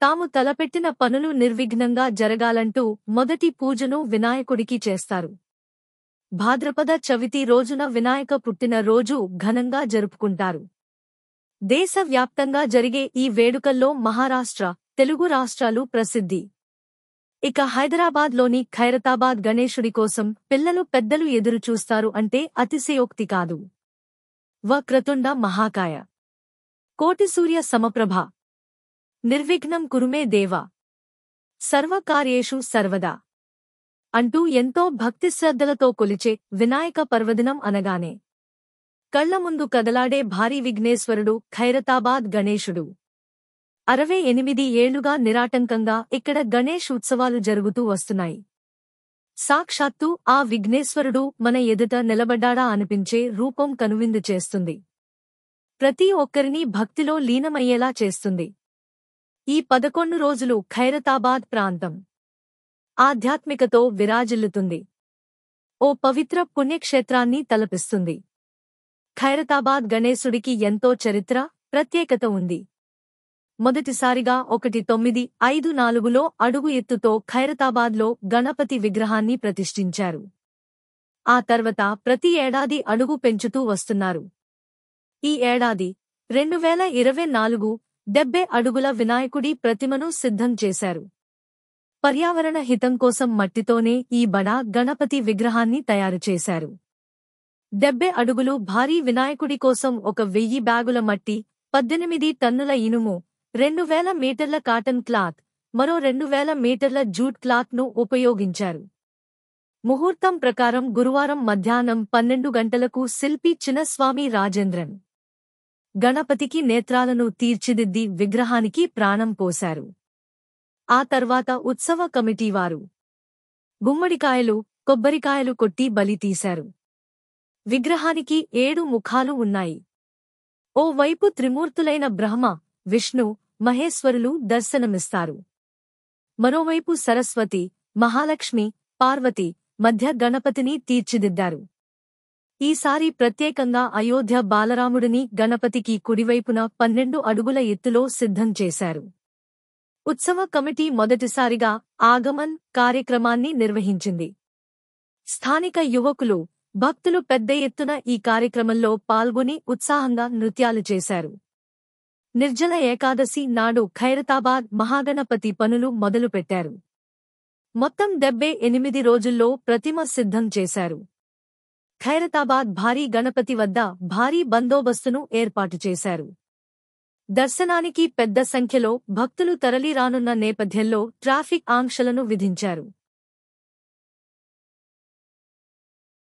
తాము తలపెట్టిన పనులు నిర్విఘ్నంగా జరగాలంటూ మొదటి పూజను వినాయకుడికి చేస్తారు. భాద్రపద చవితి రోజున వినాయక పుట్టిన రోజు ఘనంగా జరుపుకుంటారు. దేశవ్యాప్తంగా జరిగే ఈ వేడుకల్లో మహారాష్ట్ర, తెలుగు రాష్ట్రాలు ప్రసిద్ధి. ఇక హైదరాబాద్లోని ఖైరతాబాద్ గణేశుడి కోసం పిల్లలు పెద్దలు ఎదురుచూస్తారు అంటే అతిశయోక్తి కాదు. వక్రతుండ మహాకాయ కోటి సూర్య సమప్రభ నిర్విఘ్నం కురుమే దేవ సర్వకార్యేషు సర్వదా అంటూ ఎంతో భక్తిశ్రద్ధలతో కొలిచే వినాయక పర్వదినం అనగానే కళ్ల ముందు కదలాడే భారీ విఘ్నేశ్వరుడు ఖైరతాబాద్ గణేశుడు. 68 ఏళ్లుగా నిరాటంకంగా ఇక్కడ గణేష్ ఉత్సవాలు జరుగుతూ వస్తున్నాయి. సాక్షాత్తు ఆ విఘ్నేశ్వరుడు మన ఎదుట నిలబడ్డాడా అనిపించే రూపం కనువిందు చేస్తుంది. ప్రతి ఒక్కరినీ భక్తిలో లీనమయ్యేలా చేస్తుంది. ఈ 11 రోజులు ఖైరతాబాద్ ప్రాంతం ఆధ్యాత్మికతో విరాజిల్లుతుంది. ఓ పవిత్ర పుణ్యక్షేత్రాన్ని తలపిస్తుంది. ఖైరతాబాద్ గణేశుడికి ఎంతో చరిత్ర, ప్రత్యేకత ఉంది. మొదటిసారిగా 1954లో అడుగు ఎత్తుతో ఖైరతాబాద్లో గణపతి విగ్రహాన్ని ప్రతిష్ఠించారు. ఆ తర్వాత ప్రతి ఏడాది అడుగు పెంచుతూ వస్తున్నారు. ఈ ఏడాది 2024 70 అడుగుల వినాయకుడి ప్రతిమను సిద్ధం చేశారు. పర్యావరణ హితం కోసం మట్టితోనే ఈ బడా గణపతి విగ్రహాన్ని తయారు చేశారు. 70 అడుగులు భారీ వినాయకుడి కోసం 1000 బ్యాగుల మట్టి, 18 టన్నుల ఇనుము, 2000 మీటర్ల కాటన్ క్లాత్, మరో 2000 మీటర్ల జూట్ క్లాత్ను ఉపయోగించారు. ముహూర్తం ప్రకారం గురువారం మధ్యాహ్నం 12 గంటలకు శిల్పి చిన్నస్వామి రాజేంద్రన్ గణపతికి నేత్రాలను తీర్చిదిద్ది విగ్రహానికి ప్రాణం పోశారు. ఆ తర్వాత ఉత్సవ కమిటీవారు గుమ్మడికాయలు, కొబ్బరికాయలు కొట్టి బలి తీశారు. విగ్రహానికి 7 ముఖాలు ఉన్నాయి. ఓ వైపు త్రిమూర్తులైన బ్రహ్మ, విష్ణు, మహేశ్వరులు దర్శనమిస్తారు. మరోవైపు సరస్వతి, మహాలక్ష్మి, పార్వతి మధ్య గణపతిని తీర్చిదిద్దారు. ఈసారి ప్రత్యేకంగా అయోధ్య బాలరాముడిని గణపతికి కుడివైపున 12 అడుగుల ఎత్తులో సిద్ధం చేశారు. ఉత్సవ కమిటీ మొదటిసారిగా ఆగమన్ కార్యక్రమాన్ని నిర్వహించింది. స్థానిక యువకులు, భక్తులు పెద్ద ఎత్తున ఈ కార్యక్రమంలో పాల్గొని ఉత్సాహంగా నృత్యాలు చేశారు. నిర్జల ఏకాదశి నాడు ఖైరతాబాద్ మహాగణపతి పనులు మొదలుపెట్టారు. మొత్తం 78 రోజుల్లో ప్రతిమ సిద్ధం చేశారు. ఖైరతాబాద్ భారీ గణపతి వద్ద భారీ బందోబస్తును ఏర్పాటు చేశారు. దర్శనానికి పెద్ద సంఖ్యలో భక్తులు తరలిరానున్న నేపథ్యంలో ట్రాఫిక్ ఆంక్షలను విధించారు.